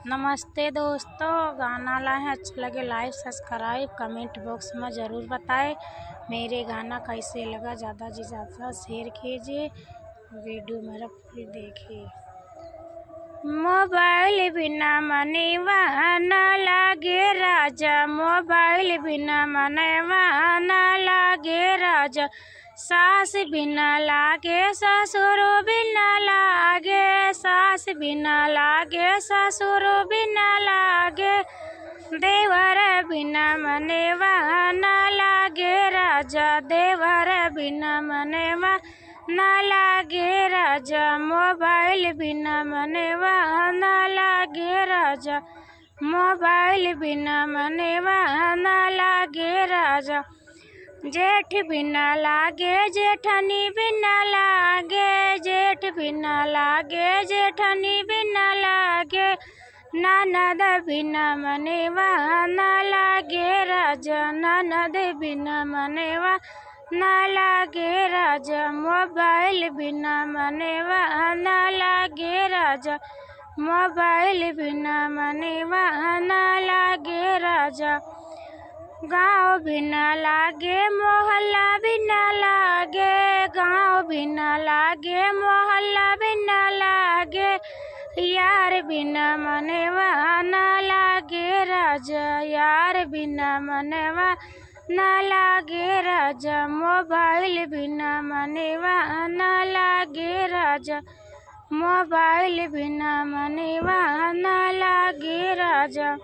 नमस्ते दोस्तों, गाना लाए हैं अच्छा लगे लाइक सब्सक्राइब कमेंट बॉक्स में ज़रूर बताएं। मेरे गाना कैसे लगा ज़्यादा से ज़्यादा शेयर कीजिए, वीडियो मेरा फुल देखिए। मोबाइल बिना मनवा न लागे राजा, मोबाइल बिना मनवा न लागे राजा, सास बिना लागे ससुर बिना लागे, सास बिना लागे ससुर बिना लागे, देवर बिना मनवा न लागे राजा, देवर बिना मनवा न लागे राजा, मोबाइल बिना मनवा न लागे राजा, मोबाइल बिना मनवा न लागे राजा, जेठ बिना लागे जेठनी बिना लागे, जेठ बिना लागे जेठनी बिना लागे, ननद बिना मनवा न लागे राजा, ननद बिना मनवा न लागे राजा, मोबाइल बिना मनवा न लागे राजा, मोबाइल बिना मनवा न लागे राजा, गाँव बिना लागे मोहल्ला बिना लागे, गाँव बिना लागे मोहल्ला बिना लागे, यार बिना मनवा न लागे राजा, यार बिना मनवा न लागे राजा, मोबाइल बिना मनवा न लागे राजा, मोबाइल बिना मनवा न लागे राजा।